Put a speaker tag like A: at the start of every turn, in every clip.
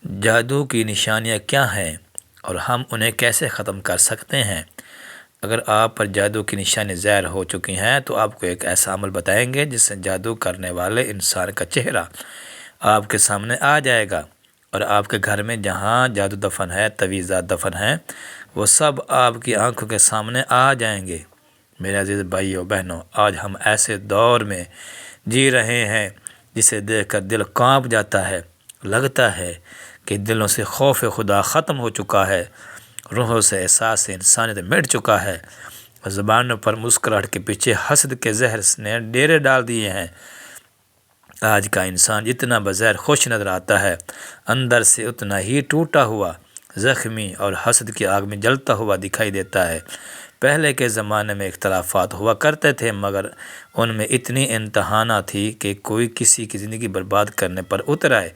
A: جادو کی نشانیاں کیا ہیں اور ہم انہیں کیسے ختم کر سکتے ہیں؟ اگر آپ پر جادو کی نشانی ظاہر ہو چکی ہیں تو آپ کو ایک ایسا عمل بتائیں گے جس سے جادو کرنے والے انسان کا چہرہ آپ کے سامنے آ جائے گا، اور آپ کے گھر میں جہاں جادو دفن ہے، تویزات دفن ہیں، وہ سب آپ کی آنکھوں کے سامنے آ جائیں گے۔ میرے عزیز بھائیو بہنوں، آج ہم ایسے دور میں جی رہے ہیں جسے دیکھ کر دل کانپ جاتا ہے۔ لگتا ہے کہ دلوں سے خوف خدا ختم ہو چکا ہے، روحوں سے احساس انسانیت مٹ چکا ہے، زبانوں پر مسکراہٹ کے پیچھے حسد کے زہر نے ڈیرے ڈال دیے ہیں۔ آج کا انسان جتنا بظاہر خوش نظر آتا ہے، اندر سے اتنا ہی ٹوٹا ہوا، زخمی اور حسد کی آگ میں جلتا ہوا دکھائی دیتا ہے۔ پہلے کے زمانے میں اختلافات ہوا کرتے تھے، مگر ان میں اتنی انتہا تھی کہ کوئی کسی کی زندگی برباد کرنے پر اتر آئے۔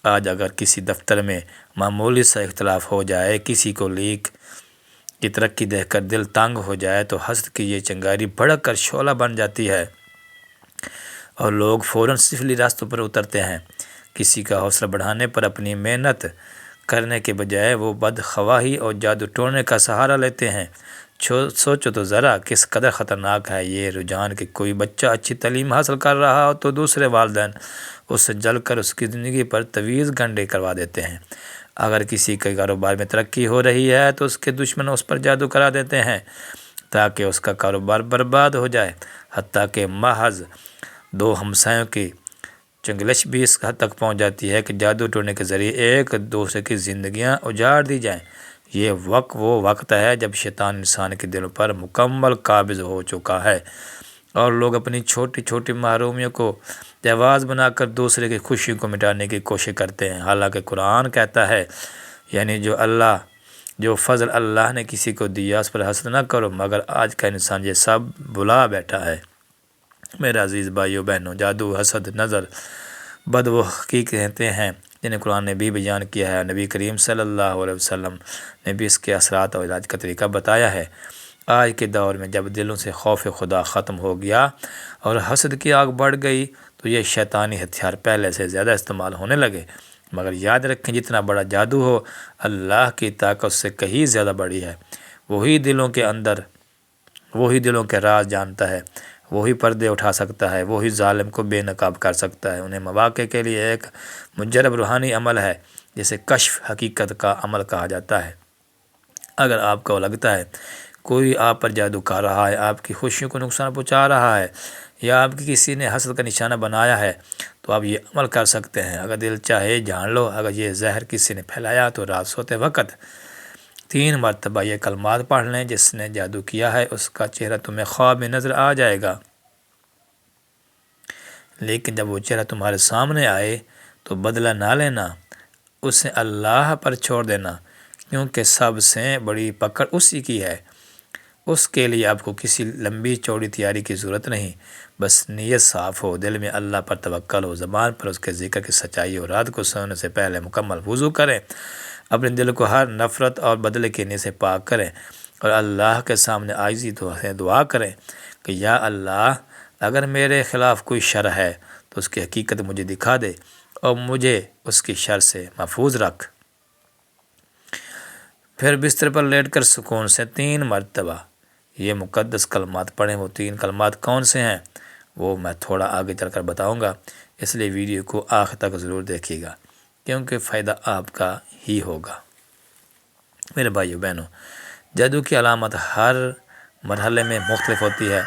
A: آج اگر کسی دفتر میں معمولی سا اختلاف ہو جائے، کسی کو لیک کی ترقی دیکھ کر دل تنگ ہو جائے، تو حسد کی یہ چنگاری بھڑک کر شعلہ بن جاتی ہے اور لوگ فوراً سفلی راستوں پر اترتے ہیں۔ کسی کا حوصلہ بڑھانے پر اپنی محنت کرنے کے بجائے وہ بدخواہی اور جادو ٹونے کا سہارا لیتے ہیں۔ سوچو تو ذرا کس قدر خطرناک ہے یہ رجحان کہ کوئی بچہ اچھی تعلیم حاصل کر رہا ہو تو دوسرے والدین اس سے جل کر اس کی زندگی پر تویز گنڈے کروا دیتے ہیں۔ اگر کسی کے کاروبار میں ترقی ہو رہی ہے تو اس کے دشمن اس پر جادو کرا دیتے ہیں تاکہ اس کا کاروبار برباد ہو جائے۔ حتیٰ کہ محض دو ہمسایوں کی چنگلش بھی اس حد تک پہنچ جاتی ہے کہ جادو ٹونے کے ذریعے ایک دوسرے کی زندگیاں اجاڑ دی جائیں۔ یہ وہ وقت ہے جب شیطان انسان کے دل پر مکمل قابض ہو چکا ہے اور لوگ اپنی چھوٹی چھوٹی محرومیوں کو جواز بنا کر دوسرے کی خوشی کو مٹانے کی کوشش کرتے ہیں۔ حالانکہ قرآن کہتا ہے، یعنی جو فضل اللہ نے کسی کو دیا اس پر حسد نہ کرو، مگر آج کا انسان یہ سب بھلا بیٹھا ہے۔ میرے عزیز بھائیو بہنوں، جادو، حسد، نظر بد وہ حقیق کہتے ہیں جنہیں قرآن نے بھی بیان کیا ہے، نبی کریم صلی اللہ علیہ وسلم نے بھی اس کے اثرات اور علاج کا طریقہ بتایا ہے۔ آج کے دور میں جب دلوں سے خوف خدا ختم ہو گیا اور حسد کی آگ بڑھ گئی تو یہ شیطانی ہتھیار پہلے سے زیادہ استعمال ہونے لگے۔ مگر یاد رکھیں، جتنا بڑا جادو ہو، اللہ کی طاقت اس سے کہیں زیادہ بڑی ہے۔ وہی دلوں کے راز جانتا ہے، وہی پردے اٹھا سکتا ہے، وہی ظالم کو بے نقاب کر سکتا ہے۔ انہیں مواقع کے لیے ایک مجرب روحانی عمل ہے جسے کشف حقیقت کا عمل کہا جاتا ہے۔ اگر آپ کو لگتا ہے کوئی آپ پر جادو کر رہا ہے، آپ کی خوشیوں کو نقصان پہنچا رہا ہے، یا آپ کی کسی نے حسد کا نشانہ بنایا ہے، تو آپ یہ عمل کر سکتے ہیں۔ اگر دل چاہے جان لو، اگر یہ زہر کسی نے پھیلایا تو رات سوتے وقت 3 مرتبہ یہ کلمات پڑھ لیں، جس نے جادو کیا ہے اس کا چہرہ تمہیں خواب میں نظر آ جائے گا، لیکن جب وہ چہرہ تمہارے سامنے آئے تو بدلہ نہ لینا، اسے اللہ پر چھوڑ دینا، کیونکہ سب سے بڑی پکڑ اسی کی ہے۔ اس کے لیے آپ کو کسی لمبی چوڑی تیاری کی ضرورت نہیں، بس نیت صاف ہو، دل میں اللہ پر توکل ہو، زبان پر اس کے ذکر کی سچائی ہو۔ رات کو سونے سے پہلے مکمل وضو کریں، اپنے دل کو ہر نفرت اور بدلے کے نیت سے پاک کریں اور اللہ کے سامنے عاجزی سے دعا کریں کہ یا اللہ، اگر میرے خلاف کوئی شر ہے تو اس کی حقیقت مجھے دکھا دے اور مجھے اس کی شر سے محفوظ رکھ۔ پھر بستر پر لیٹ کر سکون سے 3 مرتبہ یہ مقدس کلمات پڑھیں۔ وہ 3 کلمات کون سے ہیں وہ میں تھوڑا آگے چل کر بتاؤں گا، اس لیے ویڈیو کو آخر تک ضرور دیکھیے گا کیونکہ فائدہ آپ کا ہی ہوگا۔ میرے بھائیو بہنوں، جادو کی علامت ہر مرحلے میں مختلف ہوتی ہے۔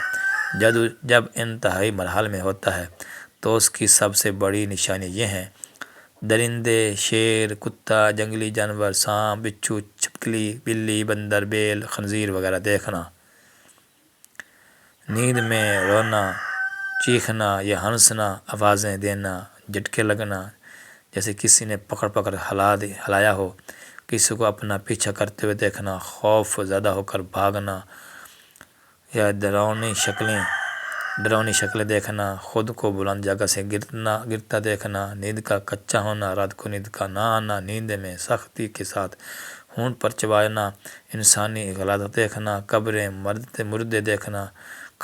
A: جادو جب انتہائی مرحلے میں ہوتا ہے تو اس کی سب سے بڑی نشانی یہ ہیں: درندے، شیر، کتا، جنگلی جانور، سانپ، بچھو، چھپکلی، بلی، بندر، بیل، خنزیر وغیرہ دیکھنا، نیند میں رونا، چیخنا یا ہنسنا، آوازیں دینا، جھٹکے لگنا جیسے کسی نے پکڑ ہلایا ہو، کسی کو اپنا پیچھا کرتے ہوئے دیکھنا، خوف زدہ ہو کر بھاگنا یا ڈرونی شکلیں دیکھنا، خود کو بلند جگہ سے گرتا دیکھنا، نیند کا کچا ہونا، رات کو نیند کا نہ آنا، نیند میں سختی کے ساتھ ہونٹ پر چبانا، انسانی غلاظت دیکھنا، قبریں، مردے دیکھنا،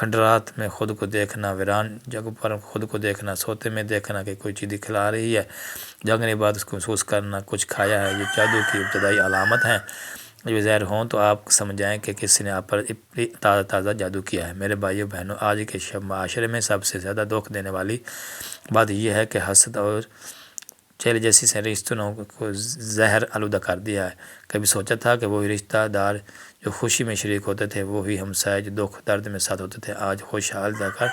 A: کھنڈرات میں خود کو دیکھنا، ویران جگہ پر خود کو دیکھنا، سوتے میں دیکھنا کہ کوئی چیز کھلا رہی ہے، جاگنے کے بعد اس کو محسوس کرنا کچھ کھایا ہے، یہ جادو کی ابتدائی علامت ہیں۔ جب یہ ظاہر ہوں تو آپ سمجھائیں کہ کسی نے آپ پر تازہ تازہ جادو کیا ہے۔ میرے بھائیو بہنوں، آج کے معاشرے میں سب سے زیادہ دکھ دینے والی بات یہ ہے کہ حسد اور چہرے جیسی سے رشتوں کو زہر آلودہ کر دیا ہے۔ کبھی سوچا تھا کہ وہی رشتہ دار جو خوشی میں شریک ہوتے تھے، وہی ہمسائے جو دکھ درد میں ساتھ ہوتے تھے، آج خوشحال جا کر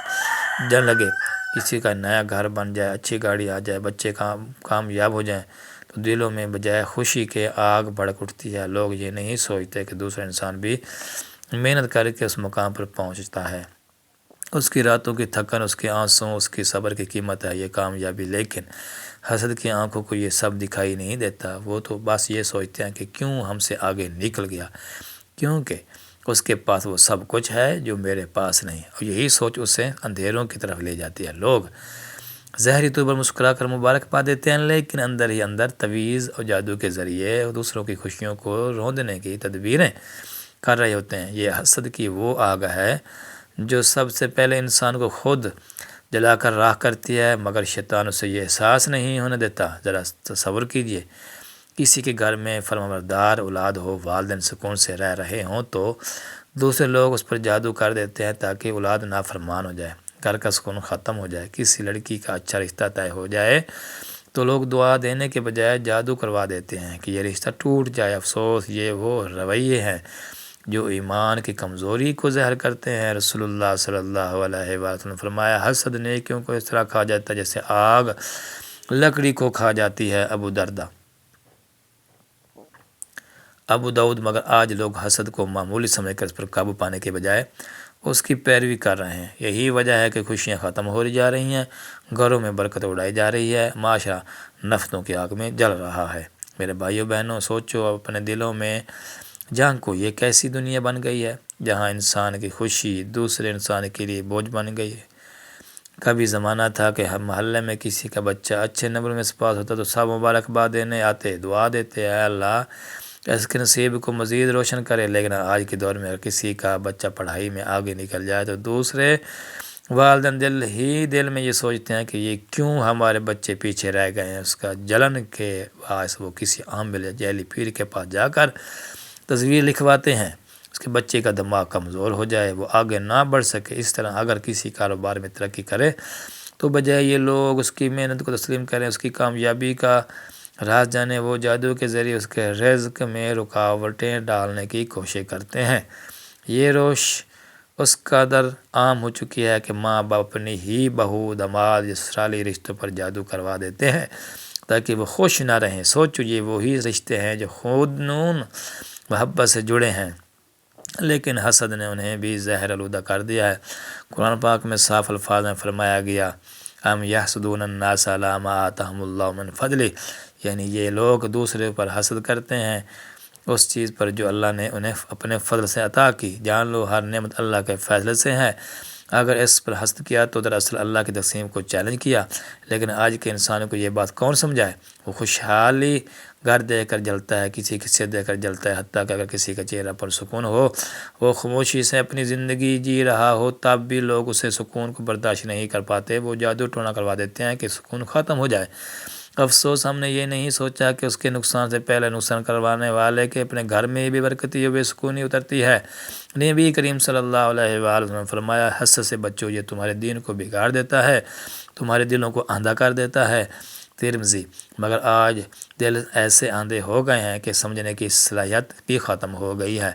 A: جن لگے۔ کسی کا نیا گھر بن جائے، اچھی گاڑی آ جائے، بچے کامیاب ہو جائیں تو دلوں میں بجائے خوشی کے آگ بھڑک اٹھتی ہے۔ لوگ یہ نہیں سوچتے کہ دوسرا انسان بھی محنت کر کے اس مقام پر پہنچتا ہے، اس کی راتوں کی تھکن، اس کے آنسوں، اس کی صبر کی قیمت ہے یہ کامیابی۔ لیکن حسد کی آنکھوں کو یہ سب دکھائی نہیں دیتا۔ وہ تو بس یہ سوچتے ہیں کہ کیوں ہم سے آگے نکل گیا، کیونکہ اس کے پاس وہ سب کچھ ہے جو میرے پاس نہیں، اور یہی سوچ اسے اندھیروں کی طرف لے جاتی ہے۔ لوگ ظاہری طور پر مسکرا کر مبارکباد دیتے ہیں، لیکن اندر ہی اندر تویز اور جادو کے ذریعے دوسروں کی خوشیوں کو روندنے کی تدبیریں کر رہے ہوتے ہیں۔ یہ حسد کی وہ آگ ہے جو سب سے پہلے انسان کو خود جلا کر راکھ کرتی ہے، مگر شیطان اسے یہ احساس نہیں ہونے دیتا۔ ذرا تصور کیجئے، کسی کے گھر میں فرمانبردار اولاد ہو، والدین سکون سے رہ رہے ہوں تو دوسرے لوگ اس پر جادو کر دیتے ہیں تاکہ اولاد نافرمان ہو جائے، گھر کا سکون ختم ہو جائے۔ کسی لڑکی کا اچھا رشتہ طے ہو جائے تو لوگ دعا دینے کے بجائے جادو کروا دیتے ہیں کہ یہ رشتہ ٹوٹ جائے۔ افسوس، یہ وہ رویے ہیں جو ایمان کی کمزوری کو ظاہر کرتے ہیں۔ رسول اللہ صلی اللہ علیہ وسلم نے فرمایا، حسد نیکیوں کو اس طرح کھا جاتا ہے جیسے آگ لکڑی کو کھا جاتی ہے۔ ابو داؤد۔ مگر آج لوگ حسد کو معمولی سمجھ کر اس پر قابو پانے کے بجائے اس کی پیروی کر رہے ہیں۔ یہی وجہ ہے کہ خوشیاں ختم ہو جا رہی ہیں، گھروں میں برکت اڑائی جا رہی ہے، معاشرہ نفرتوں کی آگ میں جل رہا ہے۔ میرے بھائیو بہنوں، سوچو اپنے دلوں میں جھانکو، یہ کیسی دنیا بن گئی ہے جہاں انسان کی خوشی دوسرے انسان کے لیے بوجھ بن گئی ہے۔ کبھی زمانہ تھا کہ ہم محلے میں کسی کا بچہ اچھے نمبر میں پاس ہوتا تو سب مبارکباد دینے آتے، دعا دیتے، اے اللہ اس کے نصیب کو مزید روشن کرے۔ لیکن آج کے دور میں اگر کسی کا بچہ پڑھائی میں آگے نکل جائے تو دوسرے والدین دل میں یہ سوچتے ہیں کہ یہ کیوں ہمارے بچے پیچھے رہ گئے ہیں۔ اس کا جلن کے باعث وہ کسی عامل یا جیلی پیر کے پاس جا کر تصویر لکھواتے ہیں، اس کے بچے کا دماغ کمزور ہو جائے، وہ آگے نہ بڑھ سکے۔ اس طرح اگر کسی کاروبار میں ترقی کرے تو بجائے یہ لوگ اس کی محنت کو تسلیم کریں، اس کی کامیابی کا راز جانے، وہ جادو کے ذریعے اس کے رزق میں رکاوٹیں ڈالنے کی کوشش کرتے ہیں۔ یہ روش اس قدر عام ہو چکی ہے کہ ماں باپ اپنی ہی بہو، داماد یا سسرالی رشتوں پر جادو کروا دیتے ہیں تاکہ وہ خوش نہ رہیں۔ سوچو، یہ وہی رشتے ہیں جو خود نون محبت سے جڑے ہیں، لیکن حسد نے انہیں بھی زہر آلودہ کر دیا ہے۔ قرآن پاک میں صاف الفاظ میں فرمایا گیا، ام یحسدون الناس علی ما آتاہم اللہ من فضلہ، یعنی یہ لوگ دوسرے پر حسد کرتے ہیں اس چیز پر جو اللہ نے انہیں اپنے فضل سے عطا کی۔ جان لو ہر نعمت اللہ کے فیصلے سے ہے، اگر اس پر حسد کیا تو دراصل اللہ کی تقسیم کو چیلنج کیا۔ لیکن آج کے انسانوں کو یہ بات کون سمجھائے؟ وہ خوشحالی گھر دے کر جلتا ہے، کسی سے دے کر جلتا ہے، حتیٰ کہ اگر کسی کا چہرہ پر سکون ہو، وہ خاموشی سے اپنی زندگی جی رہا ہو، تب بھی لوگ اسے سکون کو برداشت نہیں کر پاتے، وہ جادو ٹونا کروا دیتے ہیں کہ سکون ختم ہو جائے۔ افسوس، ہم نے یہ نہیں سوچا کہ اس کے نقصان سے پہلے نقصان کروانے والے کے اپنے گھر میں بھی برکتی و بے سکونی اترتی ہے۔ نبی کریم صلی اللہ علیہ وسلم نے فرمایا، حسد سے بچو، یہ تمہارے دین کو بگاڑ دیتا ہے، تمہارے دلوں کو اندھا کر دیتا ہے۔ ترمذی۔ مگر آج دل ایسے اندھے ہو گئے ہیں کہ سمجھنے کی صلاحیت بھی ختم ہو گئی ہے۔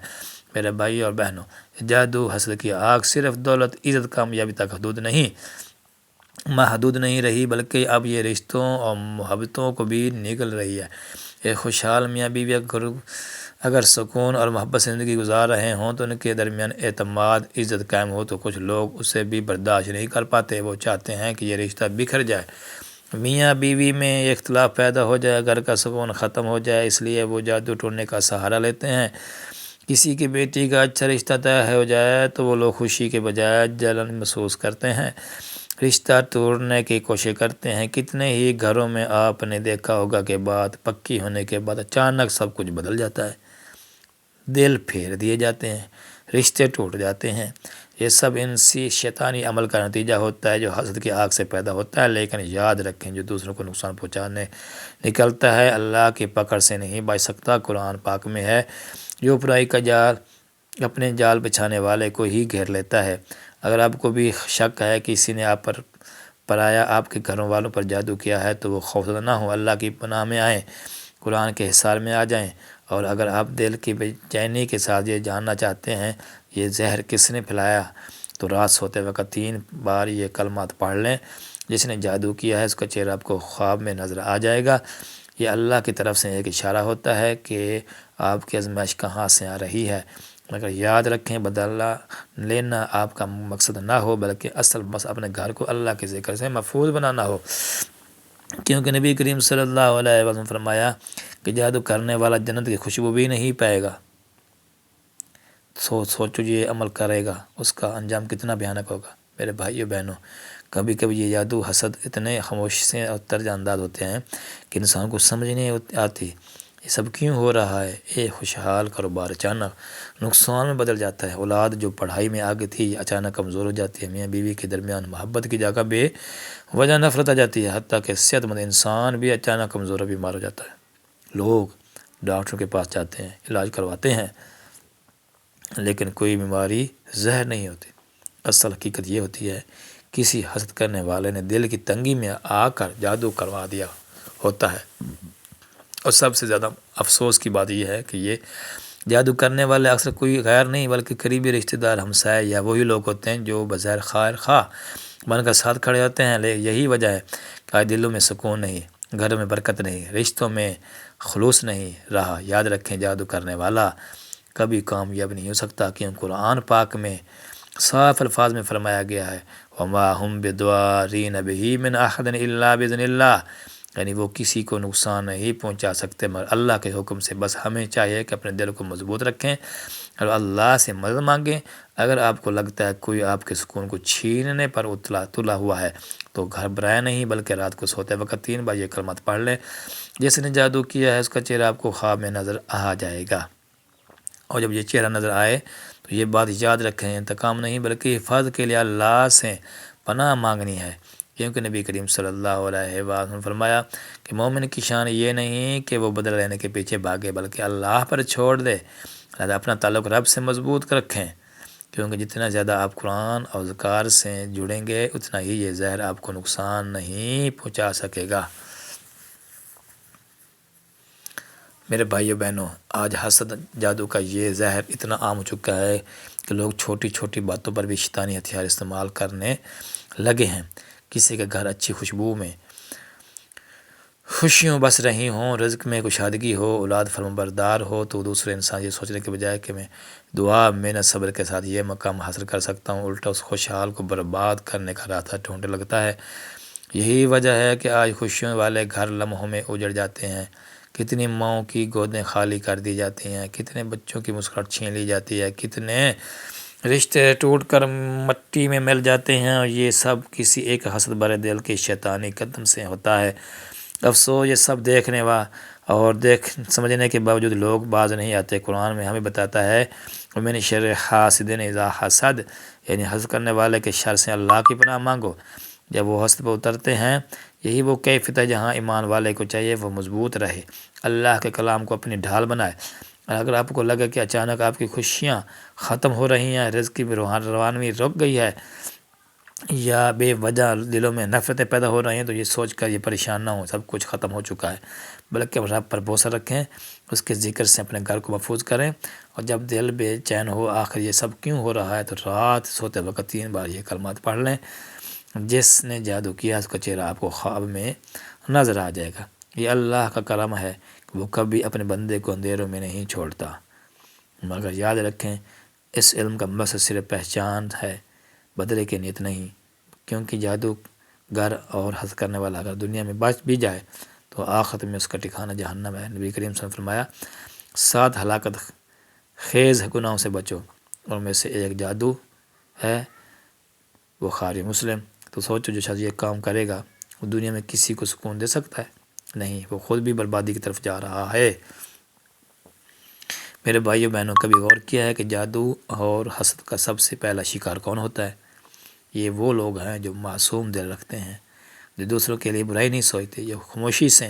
A: میرے بھائی اور بہنوں، جادو حسد کی آگ صرف دولت، عزت، کامیابی تک محدود نہیں رہی، بلکہ اب یہ رشتوں اور محبتوں کو بھی نگل رہی ہے۔ ایک خوشحال میاں بیوی اگر سکون اور محبت سے زندگی گزار رہے ہوں تو ان کے درمیان اعتماد، عزت قائم ہو تو کچھ لوگ اسے بھی برداشت نہیں کر پاتے، وہ چاہتے ہیں کہ یہ رشتہ بکھر جائے، میاں بیوی میں اختلاف پیدا ہو جائے، گھر کا سکون ختم ہو جائے، اس لیے وہ جادو ٹونے کا سہارا لیتے ہیں۔ کسی کی بیٹی کا اچھا رشتہ طے ہو جائے تو وہ لوگ خوشی کے بجائے جلن محسوس کرتے ہیں، رشتہ توڑنے کی کوشش کرتے ہیں۔ کتنے ہی گھروں میں آپ نے دیکھا ہوگا کہ بات پکی ہونے کے بعد اچانک سب کچھ بدل جاتا ہے، دل پھیر دیے جاتے ہیں، رشتے ٹوٹ جاتے ہیں۔ یہ سب انسی شیطانی عمل کا نتیجہ ہوتا ہے جو حسد کی آگ سے پیدا ہوتا ہے۔ لیکن یاد رکھیں، جو دوسروں کو نقصان پہنچانے نکلتا ہے اللہ کی پکڑ سے نہیں بچ سکتا۔ قرآن پاک میں ہے، جو برائی کا جال اپنے جال بچھانے والے کو ہی گھیر لیتا ہے۔ اگر آپ کو بھی شک ہے کہ کسی نے آپ پر پرایا آپ کے گھر والوں پر جادو کیا ہے تو وہ خوفزدہ نہ ہو، اللہ کی پناہ میں آئیں، قرآن کے حصار میں آ جائیں۔ اور اگر آپ دل کی بے چینی کے ساتھ یہ جاننا چاہتے ہیں یہ زہر کس نے پھیلایا، تو رات سوتے وقت 3 بار یہ کلمات پڑھ لیں۔ جس نے جادو کیا ہے اس کا چہرہ آپ کو خواب میں نظر آ جائے گا۔ یہ اللہ کی طرف سے ایک اشارہ ہوتا ہے کہ آپ کی آزمائش کہاں سے آ رہی ہے۔ مگر یاد رکھیں، بدلہ لینا آپ کا مقصد نہ ہو، بلکہ اصل بس اپنے گھر کو اللہ کے ذکر سے محفوظ بنانا ہو۔ کیونکہ نبی کریم صلی اللہ علیہ وسلم فرمایا کہ جادو کرنے والا جنت کی خوشبو بھی نہیں پائے گا۔ سوچو یہ عمل کرے گا اس کا انجام کتنا بھیانک ہوگا۔ میرے بھائیو بہنوں، کبھی کبھی یہ جادو حسد اتنے خاموش سے اور طرز انداز ہوتے ہیں کہ انسان کو سمجھ نہیں آتی یہ سب کیوں ہو رہا ہے۔ ایک خوشحال کاروبار اچانک نقصان میں بدل جاتا ہے، اولاد جو پڑھائی میں آگے تھی اچانک کمزور ہو جاتی ہے، میاں بیوی کے درمیان محبت کی جگہ بے وجہ نفرت آ جاتی ہے، حتیٰ کہ صحت مند انسان بھی اچانک کمزور و بیمار ہو جاتا ہے۔ لوگ ڈاکٹروں کے پاس جاتے ہیں، علاج کرواتے ہیں، لیکن کوئی بیماری زہر نہیں ہوتی۔ اصل حقیقت یہ ہوتی ہے کسی حسد کرنے والے نے دل کی تنگی میں آ کر جادو کروا دیا ہوتا ہے۔ اور سب سے زیادہ افسوس کی بات یہ ہے کہ یہ جادو کرنے والے اکثر کوئی غیر نہیں بلکہ قریبی رشتہ دار، ہمسائے یا وہی لوگ ہوتے ہیں جو بظاہر خیر خواہ بن کر ساتھ کھڑے ہوتے ہیں۔ لیکن یہی وجہ ہے کہ آج دلوں میں سکون نہیں، گھروں میں برکت نہیں، رشتوں میں خلوص نہیں رہا۔ یاد رکھیں، جادو کرنے والا کبھی کامیاب نہیں ہو سکتا، کیونکہ قرآن پاک میں صاف الفاظ میں فرمایا گیا ہے وَمَا هُمْ بِضَارِّينَ بِهِ مِنْ أَحَدٍ إِلَّا بِإِذْنِ اللَّهِ، یعنی وہ کسی کو نقصان نہیں پہنچا سکتے مگر اللہ کے حکم سے۔ بس ہمیں چاہیے کہ اپنے دل کو مضبوط رکھیں اور اللہ سے مدد مانگیں۔ اگر آپ کو لگتا ہے کوئی آپ کے سکون کو چھیننے پر تلا ہوا ہے تو گھبرائیں نہیں، بلکہ رات کو سوتے وقت 3 بار یہ کلمات پڑھ لیں۔ جس نے جادو کیا ہے اس کا چہرہ آپ کو خواب میں نظر آ جائے گا، اور جب یہ چہرہ نظر آئے تو یہ بات یاد رکھیں، انتقام نہیں بلکہ حفاظت کے لیے اللہ سے پناہ مانگنی ہے۔ کیونکہ نبی کریم صلی اللہ علیہ وسلم فرمایا کہ مومن کی شان یہ نہیں کہ وہ بدلہ لینے کے پیچھے بھاگے بلکہ اللہ پر چھوڑ دے۔ لہٰذا اپنا تعلق رب سے مضبوط رکھیں، کیونکہ جتنا زیادہ آپ قرآن اور اذکار سے جڑیں گے اتنا ہی یہ زہر آپ کو نقصان نہیں پہنچا سکے گا۔ میرے بھائیو بہنوں، آج حسد جادو کا یہ زہر اتنا عام ہو چکا ہے کہ لوگ چھوٹی چھوٹی باتوں پر بھی شیطانی ہتھیار استعمال کرنے لگے ہیں۔ کسی کے گھر اچھی خوشبو میں خوشیوں بس رہی ہوں، رزق میں کشادگی ہو، اولاد فرمانبردار ہو، تو دوسرے انسان یہ سوچنے کے بجائے کہ میں دعا محنت صبر کے ساتھ یہ مقام حاصل کر سکتا ہوں، الٹا اس خوشحال کو برباد کرنے کا راستہ ڈھونڈنے لگتا ہے۔ یہی وجہ ہے کہ آج خوشیوں والے گھر لمحوں میں اجڑ جاتے ہیں۔ کتنی ماؤں کی گودیں خالی کر دی جاتی ہیں، کتنے بچوں کی مسکراہٹ چھین لی جاتی ہے، کتنے رشتے ٹوٹ کر مٹی میں مل جاتے ہیں، اور یہ سب کسی ایک حسد بھرے دل کے شیطانی قدم سے ہوتا ہے۔ افسوس، یہ سب دیکھنے اور سمجھنے کے باوجود لوگ باز نہیں آتے۔ قرآن میں ہمیں بتاتا ہے وَمِن شَرِّ حاسد اذا حسد، یعنی حسد کرنے والے کے شر سے اللہ کی پناہ مانگو جب وہ حسد پر اترتے ہیں۔ یہی وہ کیفیت ہے جہاں ایمان والے کو چاہیے وہ مضبوط رہے، اللہ کے کلام کو اپنی ڈھال بنائے۔ اور اگر آپ کو لگے کہ اچانک آپ کی خوشیاں ختم ہو رہی ہیں، رزق کی روانوی رک گئی ہے، یا بے وجہ دلوں میں نفرتیں پیدا ہو رہی ہیں، تو یہ سوچ کر یہ پریشان نہ ہوں سب کچھ ختم ہو چکا ہے، بلکہ رب پر بھروسہ رکھیں، اس کے ذکر سے اپنے گھر کو محفوظ کریں۔ اور جب دل بے چین ہو آخر یہ سب کیوں ہو رہا ہے، تو رات سوتے وقت 3 بار یہ کلمات پڑھ لیں۔ جس نے جادو کیا اس کا چہرہ آپ کو خواب میں نظر آ جائے گا۔ یہ اللہ کا کرم ہے کہ وہ کبھی اپنے بندے کو اندھیروں میں نہیں چھوڑتا۔ مگر یاد رکھیں، اس علم کا مقصد صرف پہچان ہے، بدلے کی نیت نہیں، کیونکہ جادوگر اور حسد کرنے والا اگر دنیا میں بچ بھی جائے تو آخرت میں اس کا ٹھکانہ جہنم ہے۔ نبی کریم صلی اللہ علیہ وسلم نے فرمایا 7 ہلاکت خیز گناہوں سے بچو، اور میں سے ایک جادو ہے، بخاری مسلم۔ تو سوچو جو شخص یہ کام کرے گا وہ دنیا میں کسی کو سکون دے سکتا ہے؟ نہیں، وہ خود بھی بربادی کی طرف جا رہا ہے۔ میرے بھائیوں بہنوں، کبھی غور کیا ہے کہ جادو اور حسد کا سب سے پہلا شکار کون ہوتا ہے؟ یہ وہ لوگ ہیں جو معصوم دل رکھتے ہیں، جو دوسروں کے لیے برائی نہیں سوچتے، جو خاموشی سے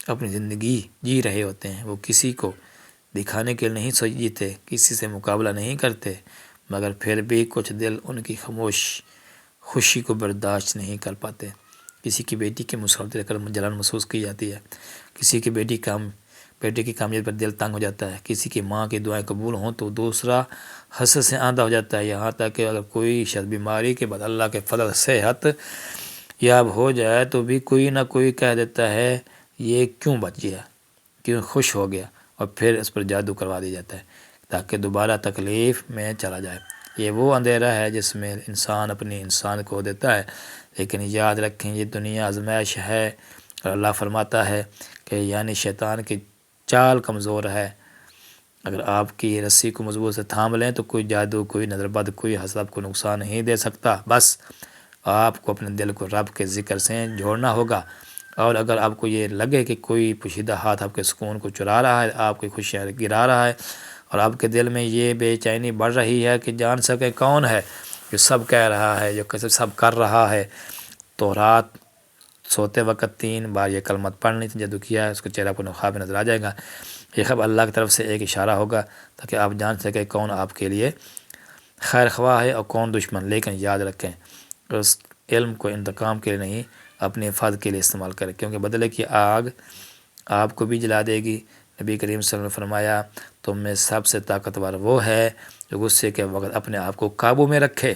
A: اپنی زندگی جی رہے ہوتے ہیں۔ وہ کسی کو دکھانے کے لیے نہیں جیتے، کسی سے مقابلہ نہیں کرتے، مگر پھر بھی کچھ دل ان کی خوشی کو برداشت نہیں کر پاتے۔ کسی کی بیٹی کی مسرت دیکھ کر جلن محسوس کی جاتی ہے، کسی کی بیٹے کی کامیابی پر دل تنگ ہو جاتا ہے، کسی کی ماں کی دعائیں قبول ہوں تو دوسرا حسد سے آندھا ہو جاتا ہے۔ یہاں تک کہ اگر کوئی شخص بیماری کے بعد اللہ کے فضل سے صحت یاب ہو جائے تو بھی کوئی نہ کوئی کہہ دیتا ہے یہ کیوں بچ گیا، کیوں خوش ہو گیا، اور پھر اس پر جادو کروا دیا جاتا ہے تاکہ دوبارہ تکلیف میں چلا جائے۔ یہ وہ اندھیرا ہے جس میں انسان اپنی انسان کو دیتا ہے۔ لیکن یاد رکھیں، یہ دنیا آزمائش ہے، اور اللہ فرماتا ہے کہ یعنی شیطان کی چال کمزور ہے۔ اگر آپ کی رسی کو مضبوط سے تھام لیں تو کوئی جادو، کوئی نظر بد، کوئی حسد آپ کو نقصان نہیں دے سکتا۔ بس آپ کو اپنے دل کو رب کے ذکر سے جوڑنا ہوگا، اور اگر آپ کو یہ لگے کہ کوئی پوشیدہ ہاتھ آپ کے سکون کو چرا رہا ہے، آپ کی خوشیاں گرا رہا ہے، اور آپ کے دل میں یہ بے چینی بڑھ رہی ہے کہ جان سکے کون ہے جو سب کہہ رہا ہے، جو سب کر رہا ہے، تو رات سوتے وقت 3 بار یہ کلمات پڑھنی تھی۔ جادو کیا ہے اس کے چہرہ کو خواب نظر آ جائے گا۔ یہ خب اللہ کی طرف سے ایک اشارہ ہوگا تاکہ آپ جان سکیں کون آپ کے لیے خیر خواہ ہے اور کون دشمن۔ لیکن یاد رکھیں، اس علم کو انتقام کے لیے نہیں، اپنے حفاظت کے لیے استعمال کریں، کیونکہ بدلے کی آگ آپ کو بھی جلا دے گی۔ نبی کریم صلی اللہ علیہ وسلم نے فرمایا، تم میں سب سے طاقتور وہ ہے جو غصے کے وقت اپنے آپ کو قابو میں رکھے۔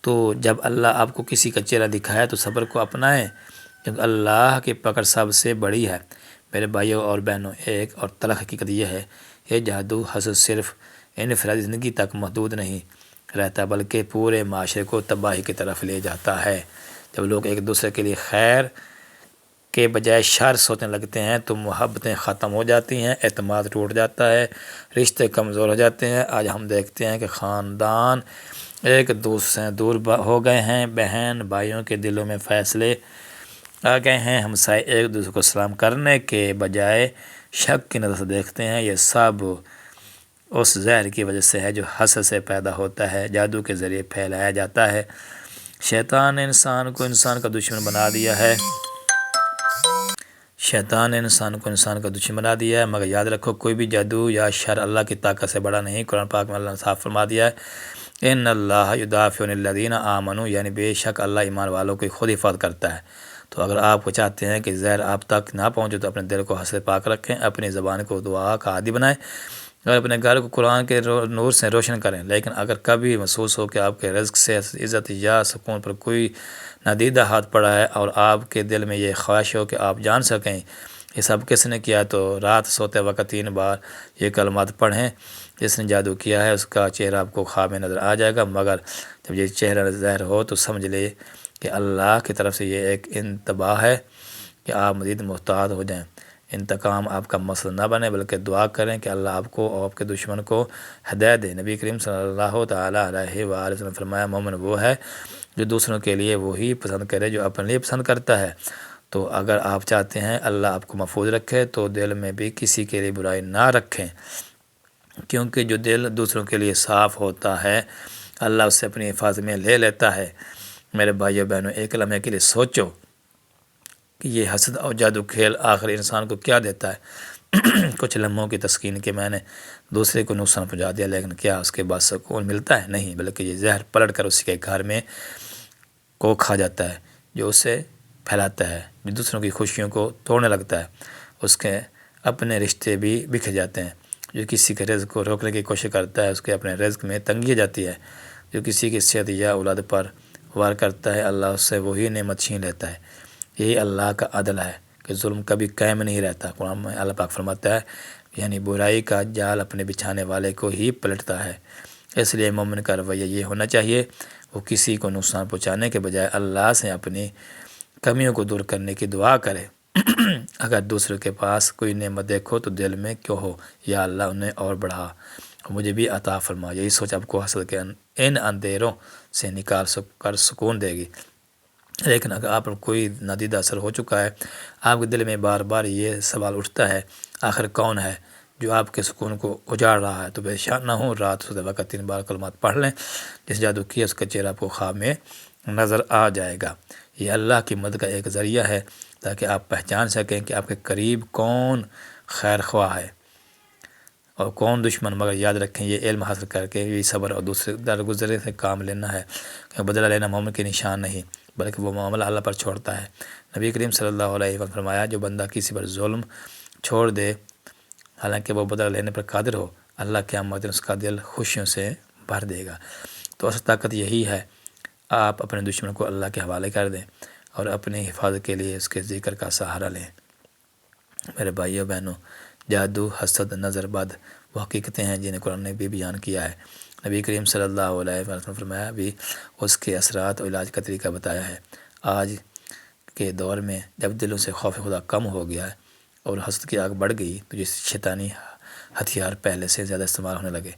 A: تو جب اللہ آپ کو کسی کا چہرہ دکھائے تو صبر کو اپنائیں، کیونکہ اللہ کی پکڑ سب سے بڑی ہے۔ میرے بھائیوں اور بہنوں، ایک اور تلخ حقیقت یہ ہے، یہ جادو حسد صرف انفرادی زندگی تک محدود نہیں رہتا، بلکہ پورے معاشرے کو تباہی کی طرف لے جاتا ہے۔ جب لوگ ایک دوسرے کے لیے خیر کے بجائے شر سوچنے لگتے ہیں تو محبتیں ختم ہو جاتی ہیں، اعتماد ٹوٹ جاتا ہے، رشتے کمزور ہو جاتے ہیں۔ آج ہم دیکھتے ہیں کہ خاندان ایک دوسرے سے دور ہو گئے ہیں، بہن بھائیوں کے دلوں میں فیصلے آ گئے ہیں، ہمسائے ایک دوسرے کو سلام کرنے کے بجائے شک کی نظر سے دیکھتے ہیں۔ یہ سب اس زہر کی وجہ سے ہے جو حسد سے پیدا ہوتا ہے، جادو کے ذریعے پھیلایا جاتا ہے۔ شیطان نے انسان کا دشمن بنا دیا ہے، مگر یاد رکھو کوئی بھی جادو یا شر اللہ کی طاقت سے بڑا نہیں۔ قرآن پاک میں اللہ نے صاف فرما دیا ہے، ان اللہ یدافع عن الذین آمنوا، یعنی بے شک اللہ ایمان والوں کی خود حفاظت کرتا ہے۔ تو اگر آپ کو چاہتے ہیں کہ زہر آپ تک نہ پہنچے تو اپنے دل کو حسد پاک رکھیں، اپنی زبان کو دعا کا عادی بنائیں، اور اپنے گھر کو قرآن کے نور سے روشن کریں۔ لیکن اگر کبھی محسوس ہو کہ آپ کے رزق سے، عزت یا سکون پر کوئی نادیدہ ہاتھ پڑا ہے، اور آپ کے دل میں یہ خواہش ہو کہ آپ جان سکیں یہ سب کس نے کیا، تو رات سوتے وقت 3 بار یہ کلمات پڑھیں۔ جس نے جادو کیا ہے اس کا چہرہ آپ کو خواب میں نظر آ جائے گا، مگر جب یہ چہرہ ظاہر ہو تو سمجھ لے کہ اللہ کی طرف سے یہ ایک انتباہ ہے کہ آپ مزید محتاط ہو جائیں۔ انتقام آپ کا مسئلہ نہ بنے، بلکہ دعا کریں کہ اللہ آپ کو اور آپ کے دشمن کو ہدایت دے۔ نبی کریم صلی اللہ تعالیٰ علیہ وآلہ وسلم نے فرمایا، مومن وہ ہے جو دوسروں کے لیے وہی پسند کرے جو اپنے لیے پسند کرتا ہے۔ تو اگر آپ چاہتے ہیں اللہ آپ کو محفوظ رکھے تو دل میں بھی کسی کے لیے برائی نہ رکھیں، کیونکہ جو دل دوسروں کے لیے صاف ہوتا ہے اللہ اسے اپنی حفاظت میں لے لیتا ہے۔ میرے بھائیو بہنوں، ایک لمحے کے لیے سوچو کہ یہ حسد اور جادو کھیل آخر انسان کو کیا دیتا ہے۔ کچھ لمحوں کی تسکین کے میں نے دوسرے کو نقصان پہنچا دیا، لیکن کیا اس کے بعد سکون ملتا ہے؟ نہیں، بلکہ یہ زہر پلٹ کر اسی کے گھر میں کو کھا جاتا ہے، جو اسے پھیلاتا ہے، جو دوسروں کی خوشیوں کو توڑنے لگتا ہے۔ اس کے اپنے رشتے بھی بکھر جاتے ہیں۔ جو کسی کے رزق کو روکنے کی کوشش کرتا ہے اس کے اپنے رزق میں تنگی جاتی ہے۔ جو کسی کی صحت یا اولاد پر وار کرتا ہے اللہ اس سے وہی نعمت چھین لیتا ہے۔ یہی اللہ کا عدل ہے کہ ظلم کبھی قائم نہیں رہتا۔ قرآن میں اللہ پاک فرماتا ہے، یعنی برائی کا جال اپنے بچھانے والے کو ہی پلٹتا ہے۔ اس لیے مومن کا رویہ یہ ہونا چاہیے، وہ کسی کو نقصان پہنچانے کے بجائے اللہ سے اپنی کمیوں کو دور کرنے کی دعا کرے۔ اگر دوسرے کے پاس کوئی نعمت دیکھو تو دل میں کیوں ہو، یا اللہ انہیں اور بڑھا اور مجھے بھی عطا فرما۔ یہی سوچ آپ کو حسد کے ان اندھیروں سے نکال کر سکون دے گی۔ لیکن اگر آپ پر کوئی نادیدہ اثر ہو چکا ہے، آپ کے دل میں بار بار یہ سوال اٹھتا ہے، آخر کون ہے جو آپ کے سکون کو اجاڑ رہا ہے، تو پریشان نہ ہوں، رات سوتے وقت 3 بار کلمات پڑھ لیں، جس جادو کیا اس کا چہرہ آپ کو خواب میں نظر آ جائے گا۔ یہ اللہ کی مدد کا ایک ذریعہ ہے تاکہ آپ پہچان سکیں کہ آپ کے قریب کون خیر خواہ ہے اور کون دشمن، مگر یاد رکھیں یہ علم حاصل کر کے بھی صبر اور دوسرے درگزرے سے کام لینا ہے، کہ بدلہ لینا مومن کی نشان نہیں بلکہ وہ معاملہ اللہ پر چھوڑتا ہے۔ نبی کریم صلی اللہ علیہ وسلم فرمایا، جو بندہ کسی پر ظلم چھوڑ دے حالانکہ وہ بدلہ لینے پر قادر ہو، اللہ قیامت میں اس کا دل خوشیوں سے بھر دے گا۔ تو اصل طاقت یہی ہے، آپ اپنے دشمن کو اللہ کے حوالے کر دیں اور اپنی حفاظت کے لیے اس کے ذکر کا سہارا لیں۔ میرے بھائیو بہنوں، جادو، حسد، نظر بد وہ حقیقتیں ہیں جنہیں قرآن نے بھی بیان کیا ہے۔ نبی کریم صلی اللہ علیہ وسلم فرمایا بھی اس کے اثرات اور علاج کا طریقہ بتایا ہے۔ آج کے دور میں جب دلوں سے خوف خدا کم ہو گیا ہے اور حسد کی آگ بڑھ گئی، تو جس شیطانی ہتھیار پہلے سے زیادہ استعمال ہونے لگے،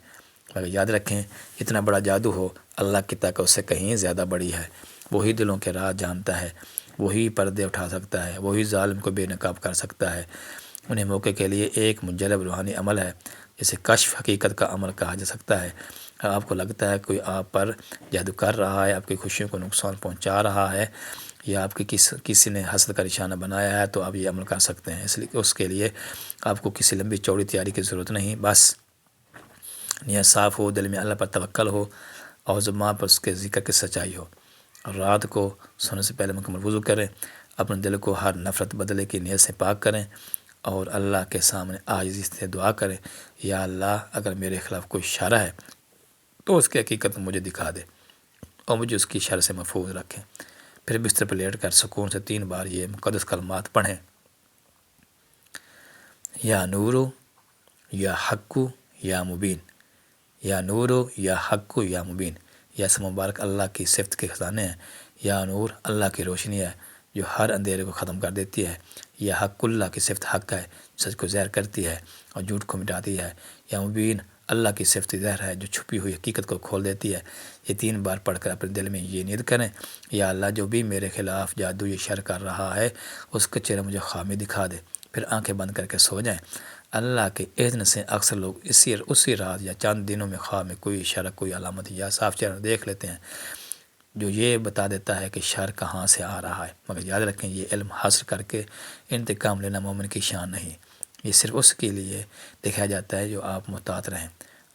A: مگر یاد رکھیں اتنا بڑا جادو ہو، اللہ کی طاقت اس سے کہیں زیادہ بڑی ہے۔ وہی دلوں کے راز جانتا ہے، وہی پردے اٹھا سکتا ہے، وہی ظالم کو بے نقاب کر سکتا ہے۔ انہیں موقع کے لیے ایک مجرب روحانی عمل ہے جسے کشف حقیقت کا عمل کہا جا سکتا ہے۔ آپ کو لگتا ہے کوئی آپ پر جادو کر رہا ہے، آپ کی خوشیوں کو نقصان پہنچا رہا ہے، یا آپ کی کسی نے حسد کا نشانہ بنایا ہے، تو آپ یہ عمل کر سکتے ہیں۔ اس لیے اس کے لیے آپ کو کسی لمبی چوڑی تیاری کی ضرورت نہیں، بس نیت صاف ہو، دل میں اللہ پر توکل ہو اور زبان پر اس کے ذکر کی سچائی ہو۔ اور رات کو سونے سے پہلے مکمل وضو کریں، اپنے دل کو ہر نفرت بدلے کی نیت سے پاک کریں اور اللہ کے سامنے عاجزی سے دعا کریں، یا اللہ اگر میرے خلاف کوئی اشارہ ہے تو اس کی حقیقت مجھے دکھا دے اور مجھے اس کی شر سے محفوظ رکھیں۔ پھر بستر پر لیٹ کر سکون سے 3 بار یہ مقدس کلمات پڑھیں، یا نورو یا حقو یا مبین، یا نورو یا حقو یا مبین۔ یہ اسم مبارک اللہ کی صفت کے خزانے ہیں۔ یا نور اللہ کی روشنی ہے جو ہر اندھیرے کو ختم کر دیتی ہے، یا حق اللہ کی صفت حق ہے سچ کو ظاہر کرتی ہے اور جھوٹ کو مٹاتی ہے، یا مبین اللہ کی صفت ظاہر ہے جو چھپی ہوئی حقیقت کو کھول دیتی ہے۔ یہ 3 بار پڑھ کر اپنے دل میں یہ نیت کریں، یا اللہ جو بھی میرے خلاف جادو یا شر کر رہا ہے اس کا چہرہ مجھے خواب میں دکھا دے۔ پھر آنکھیں بند کر کے سو جائیں۔ اللہ کے اذن سے اکثر لوگ اسی رات یا چند دنوں میں خواب میں کوئی اشارہ، کوئی علامت یا صاف چہرہ دیکھ لیتے ہیں جو یہ بتا دیتا ہے کہ شر کہاں سے آ رہا ہے، مگر یاد رکھیں یہ علم حاصل کر کے انتقام لینا مومن کی شان نہیں، یہ صرف اس کے لیے دکھایا جاتا ہے جو آپ محتاط رہیں،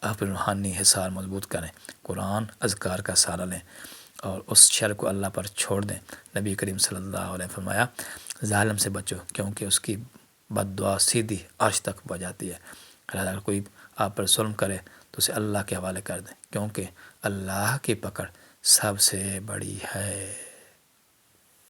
A: آپ روحانی حصار مضبوط کریں، قرآن اذکار کا سہارا لیں اور اس شر کو اللہ پر چھوڑ دیں۔ نبی کریم صلی اللہ علیہ وسلم فرمایا، ظالم سے بچو کیونکہ اس کی بد دعا سیدھی عرش تک پہنچ جاتی ہے۔ لہٰذا اگر کوئی آپ پر ظلم کرے تو اسے اللہ کے حوالے کر دیں، کیونکہ اللہ کی پکڑ سب سے بڑی ہے۔